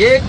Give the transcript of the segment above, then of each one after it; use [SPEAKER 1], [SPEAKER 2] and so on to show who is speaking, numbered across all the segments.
[SPEAKER 1] 1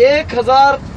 [SPEAKER 1] 1000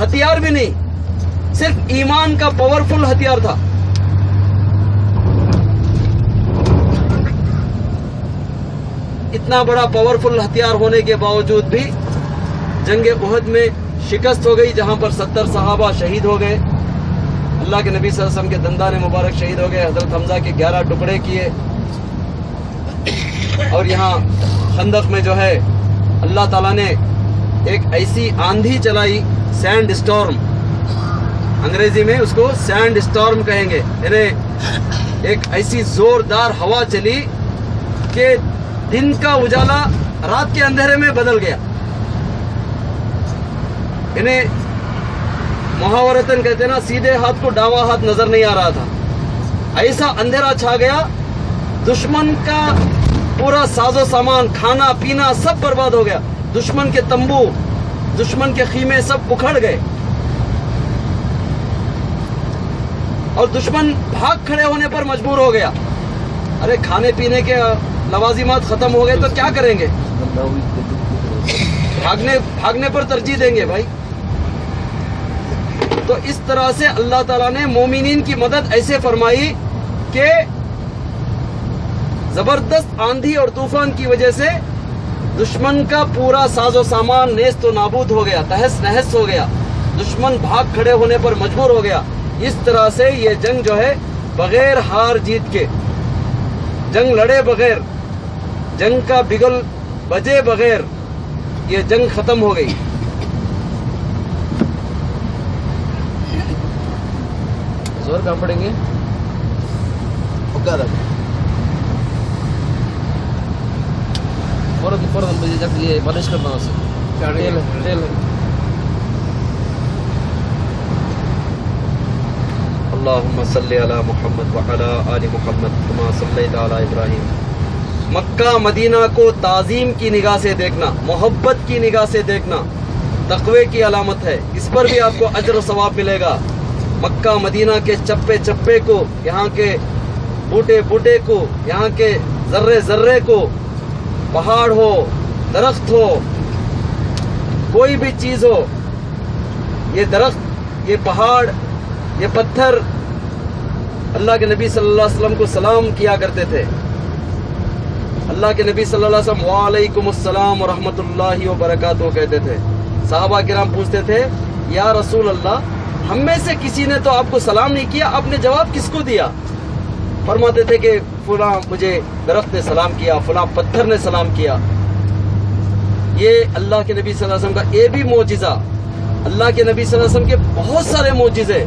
[SPEAKER 1] ہتھیار بھی نہیں، صرف ایمان کا پاورفل ہتھیار تھا. اتنا بڑا پاورفل ہتھیار ہونے کے باوجود بھی جنگ احد میں شکست ہو گئی، جہاں پر 70 صحابہ شہید ہو گئے. اللہ کے نبی صلی اللہ علیہ وسلم کے دندان مبارک شہید ہو گئے. حضرت حمزہ کے 11 ٹکڑے کیے. اور یہاں خندق میں جو ہے اللہ تعالیٰ نے ایک ایسی آندھی چلائی، سینڈ اسٹارم، انگریزی میں اس کو سینڈ اسٹارم کہیں گے، یعنی ایک ایسی زوردار ہوا چلی کہ دن کا اجالا رات کے اندھیرے میں بدل گیا. یعنی محاورتاً کہتے ہیں نا، سیدھے ہاتھ کو ڈاواں ہاتھ نظر نہیں آ رہا تھا. ایسا اندھیرا چھا گیا، دشمن کا پورا ساز و سامان، کھانا پینا سب برباد ہو گیا. دشمن کے تمبو، دشمن کے خیمے سب اکھڑ گئے، اور دشمن بھاگ کھڑے ہونے پر مجبور ہو گیا. ارے کھانے پینے کے لوازمات ختم ہو گئے تو کیا کریں گے؟ بھاگنے پر ترجیح دیں گے بھائی. تو اس طرح سے اللہ تعالیٰ نے مومنین کی مدد ایسے فرمائی کہ زبردست آندھی اور طوفان کی وجہ سے دشمن کا پورا ساز و سامان نیست و نابود ہو گیا، تہس نہس ہو گیا. دشمن بھاگ کھڑے ہونے پر مجبور ہو گیا. اس طرح سے یہ جنگ جو ہے بغیر ہار جیت کے، جنگ لڑے بغیر، جنگ کا بگل بجے بغیر یہ جنگ ختم ہو گئی. زور کہاں پڑیں گے؟ فوراً مجھے جب یہ مالش کرنا ہو سکے. اللہم صلی علی محمد وعلی آل محمد کما صلیت علی ابراہیم. مکہ مدینہ کو تعظیم کی نگاہ سے دیکھنا، محبت کی نگاہ سے دیکھنا تقوی کی علامت ہے. اس پر بھی آپ کو اجر و ثواب ملے گا. مکہ مدینہ کے چپے چپے کو، یہاں کے بوٹے بوٹے کو، یہاں کے ذرے ذرے کو، پہاڑ ہو، درخت ہو، کوئی بھی چیز ہو، یہ درخت، یہ پہاڑ، یہ پتھر اللہ کے نبی صلی اللہ علیہ وسلم کو سلام کیا کرتے تھے. اللہ کے نبی صلی اللہ علیہ وسلم وعلیکم السلام ورحمۃ اللہ وبرکاتہ کہتے تھے. صحابہ کرام پوچھتے تھے یا رسول اللہ، ہم میں سے کسی نے تو آپ کو سلام نہیں کیا، آپ نے جواب کس کو دیا؟ فرماتے تھے کہ فلاں مجھے درخت نے سلام کیا، فلاں پتھر نے سلام کیا. یہ اللہ کے نبی صلی اللہ علیہ وسلم کا یہ بھی معجزہ. اللہ کے نبی صلی اللہ علیہ وسلم کے بہت سارے معجزے.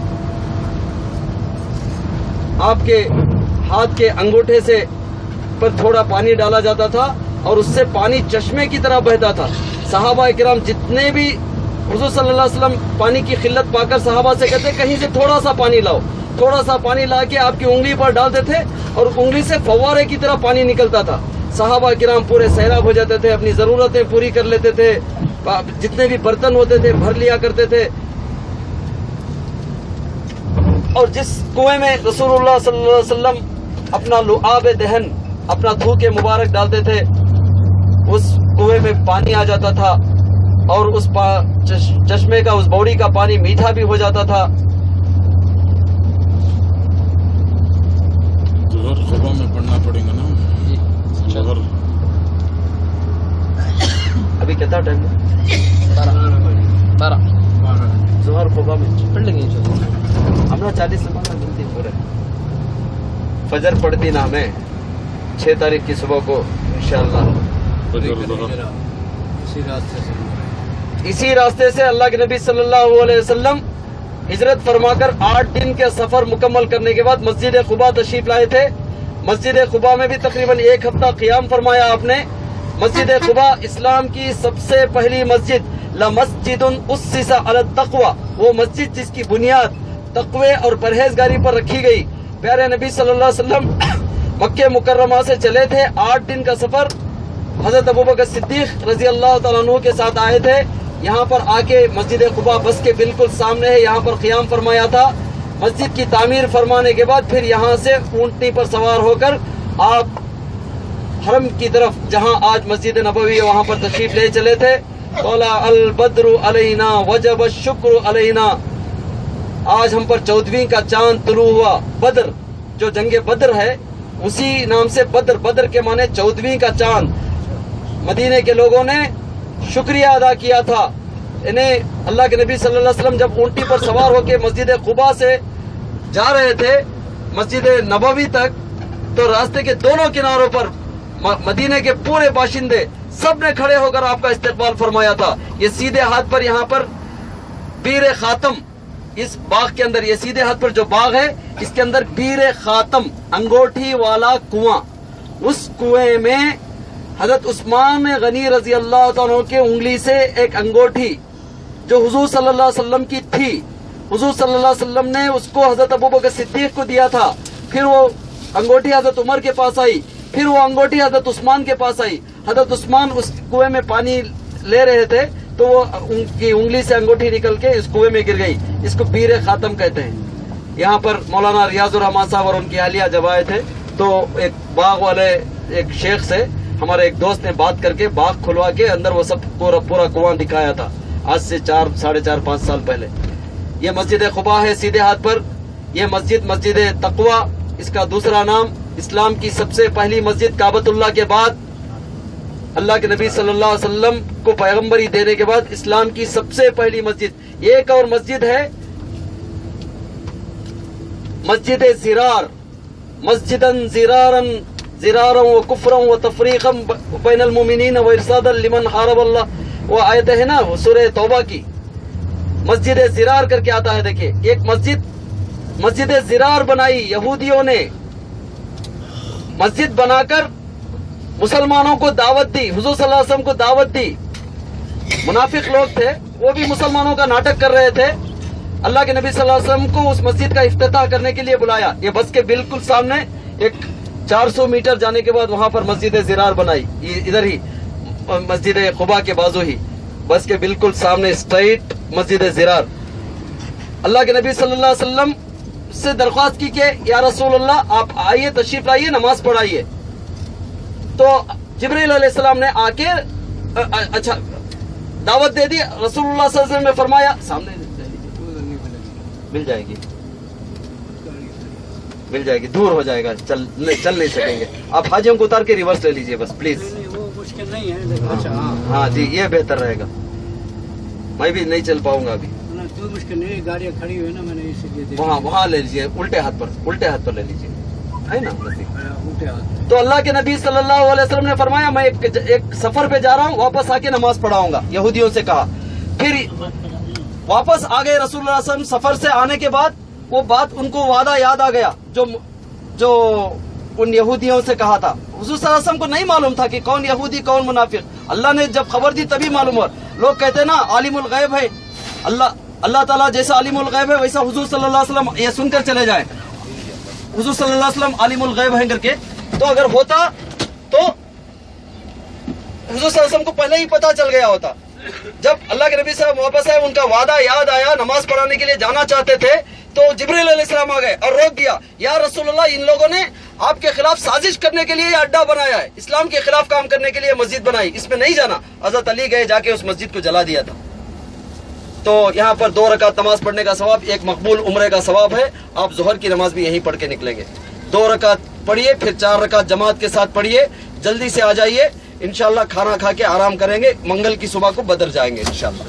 [SPEAKER 1] آپ کے ہاتھ کے انگوٹھے سے پر تھوڑا پانی ڈالا جاتا تھا اور اس سے پانی چشمے کی طرح بہتا تھا. صحابہ کرام جتنے بھی، حضور صلی اللہ علیہ وسلم پانی کی قلت پا کر صحابہ سے کہتے کہیں سے تھوڑا سا پانی لاؤ. تھوڑا سا پانی لا کے آپ کی انگلی پر ڈالتے تھے اور انگلی سے فوارے کی طرح پانی نکلتا تھا. صحابہ کرام پورے سیراب ہو جاتے تھے، اپنی ضرورتیں پوری کر لیتے تھے، جتنے بھی برتن ہوتے تھے بھر لیا کرتے تھے. اور جس کنویں میں رسول اللہ صلی اللہ علیہ وسلم اپنا لعاب دہن، اپنا تھوک مبارک ڈالتے تھے، اس کنویں میں پانی آ جاتا تھا اور اس چشمے کا، اس بوڑی کا پانی میٹھا بھی ہو جاتا تھا.
[SPEAKER 2] صبح میں پڑھنا پڑے گا نا.
[SPEAKER 1] ابھی کتنا ٹائم ہے؟ 12 ظہر صبح میں پڑھ لیں گے ہمارا 40 نماز جلدی ہو رہا ہے. فجر پڑھتی نا ہمیں 6 تاریخ کی صبح کو انشاءاللہ. اسی راستے سے اللہ کے نبی صلی اللہ علیہ وسلم ہجرت فرما کر 8 دن کے سفر مکمل کرنے کے بعد مسجد قباء تشریف لائے تھے. مسجد قباء میں بھی تقریباً 1 ہفتہ قیام فرمایا آپ نے. مسجد قباء اسلام کی سب سے پہلی مسجد، لمسجد اسس علی التقوی، وہ مسجد جس کی بنیاد تقوی اور پرہیزگاری پر رکھی گئی. پیارے نبی صلی اللہ علیہ وسلم مکہ مکرمہ سے چلے تھے، 8 دن کا سفر. حضرت ابوبکر صدیق رضی اللہ تعالیٰ عنہ کے ساتھ آئے تھے. یہاں پر آ کے مسجد قباء بس کے بالکل سامنے ہے، یہاں پر قیام فرمایا تھا. مسجد کی تعمیر فرمانے کے بعد پھر یہاں سے اونٹنی پر سوار ہو کر آپ حرم کی طرف، جہاں آج مسجد نبوی ہے، وہاں پر تشریف لے چلے تھے. طلع البدر علینا وجب الشکر علینا. آج ہم پر 14ویں کا چاند طلوع ہوا. بدر جو جنگ بدر ہے اسی نام سے بدر. بدر کے معنی 14ویں کا چاند. مدینے کے لوگوں نے شکریہ ادا کیا تھا. انہیں اللہ کے نبی صلی اللہ علیہ وسلم جب اونٹی پر سوار ہو کے مسجد قباء سے جا رہے تھے مسجد نبوی تک, تو راستے کے دونوں کناروں پر مدینے کے پورے باشندے سب نے کھڑے ہو کر آپ کا استقبال فرمایا تھا. یہ سیدھے ہاتھ پر یہاں پر بیر خاتم, اس باغ کے اندر, یہ سیدھے ہاتھ پر جو باغ ہے اس کے اندر بیر خاتم انگوٹھی والا کنواں. اس کنویں میں حضرت عثمان غنی رضی اللہ تعالیٰ کے انگلی سے ایک انگوٹھی جو حضور صلی اللہ علیہ وسلم کی تھی, حضور صلی اللہ علیہ وسلم نے اس کو حضرت ابوبکر صدیق کو دیا تھا. پھر وہ انگوٹھی حضرت عمر کے پاس آئی, پھر وہ انگوٹھی حضرت عثمان کے پاس آئی. حضرت عثمان اس کنویں میں پانی لے رہے تھے تو وہ ان کی انگلی سے انگوٹھی نکل کے اس کنویں میں گر گئی. اس کو بیر خاتم کہتے ہیں. یہاں پر مولانا ریاض الرحمان صاحب اور ان کی اہلیہ جب آئے تھے تو ایک باغ والے ایک شیخ سے ہمارے ایک دوست نے بات کر کے باغ کھلوا کے اندر وہ سب پورا کنواں دکھایا تھا, آج سے 4-4.5 سال پہلے. یہ مسجد قباء ہے سیدھے ہاتھ پر. یہ مسجد مسجد تقوی, اس کا دوسرا نام. اسلام کی سب سے پہلی مسجد کعبۃ اللہ کے بعد, اللہ کے نبی صلی اللہ علیہ وسلم کو پیغمبری دینے کے بعد اسلام کی سب سے پہلی مسجد. ایک اور مسجد ہے مسجد زرار. مسجدن زرارا و کفرا و تفریقا بین المؤمنین و ارصادا لمن حارب اللہ. وہ آیت ہے نا سورہ توبہ کی, مسجد زرار کر کے آتا ہے. دیکھیں ایک مسجد زرار بنائی یہودیوں نے, مسجد بنا کر مسلمانوں کو دعوت دی, حضور صلی اللہ علیہ وسلم کو دعوت دی. منافق لوگ تھے, وہ بھی مسلمانوں کا ناٹک کر رہے تھے. اللہ کے نبی صلی اللہ علیہ وسلم کو اس مسجد کا افتتاح کرنے کے لیے بلایا. یہ بس کے بالکل سامنے ایک 400 میٹر جانے کے بعد وہاں پر مسجد زرار بنائی, ادھر ہی مسجد قباء کے بازو ہی, بس کے بالکل سامنے اسٹریٹ مسجد زرار. اللہ کے نبی صلی اللہ علیہ وسلم سے درخواست کی کہ یا رسول اللہ آپ آئیے, تشریف لائیے, نماز پڑھائیے. تو جبریل علیہ السلام نے آ کے اچھا دعوت دے دی. رسول اللہ صلی اللہ علیہ وسلم نے فرمایا سامنے مل جائے گی, دور ہو جائے گا, چل نہیں سکیں گے. آپ حاجیوں کو اتار کے ریورس لے لیجئے بس پلیز.
[SPEAKER 3] وہ مشکل نہیں ہے.
[SPEAKER 1] ہاں جی یہ بہتر رہے گا, میں بھی نہیں چل پاؤں گا ابھی.
[SPEAKER 3] کوئی مشکل نہیں, گاڑیاں کھڑی ہوئی نا, میں نے اسی لیے
[SPEAKER 1] وہاں لے لیجیے, الٹے ہاتھ پر لے لیجیے, ہے نا.
[SPEAKER 3] الٹے ہاتھ.
[SPEAKER 1] تو اللہ کے نبی صلی اللہ علیہ وسلم نے فرمایا میں ایک سفر پہ جا رہا ہوں, واپس آ کے نماز پڑھاؤں گا. یہودیوں سے کہا. پھر واپس آ گئے رسول اللہ علیہ وسلم. سفر سے آنے کے بعد وہ بات ان کو وعدہ یاد آ گیا جو ان یہودیوں سے کہا تھا. حضور صلی اللہ علیہ وسلم کو نہیں معلوم تھا کہ کون یہودی کون منافق. اللہ نے جب خبر دی تبھی معلوم ہوا. لوگ کہتے ہیں نا عالم الغیب ہے, اللہ تعالیٰ جیسا عالم الغیب ہے ویسا حضور صلی اللہ علیہ وسلم, یہ سن کر چلے جائیں حضور صلی اللہ علیہ وسلم عالم الغیب ہے کر کے. تو اگر ہوتا تو حضور صلی اللہ علیہ وسلم کو پہلے ہی پتا چل گیا ہوتا. جب اللہ کے نبی صاحب واپس آئے, ان کا وعدہ یاد آیا, نماز پڑھانے کے لیے جانا چاہتے تھے, تو جبریل علیہ السلام آ گئے اور روک دیا. یا رسول اللہ ان لوگوں نے آپ کے خلاف سازش کرنے کے لیے یہ اڈا بنایا ہے, اسلام کے خلاف کام کرنے کے لیے مسجد بنائی, اس میں نہیں جانا. حضرت علی گئے, جا کے اس مسجد کو جلا دیا تھا. تو یہاں پر 2 رکعت نماز پڑھنے کا ثواب, ایک مقبول عمرے کا ثواب ہے. آپ ظہر کی نماز بھی یہیں پڑھ کے نکلیں گے. 2 رکعت پڑھیے, پھر 4 رکعت جماعت کے ساتھ پڑھیے. جلدی سے آ جائیے, انشاءاللہ کھانا کھا کے آرام کریں گے. منگل کی صبح کو بدر جائیں گے انشاءاللہ.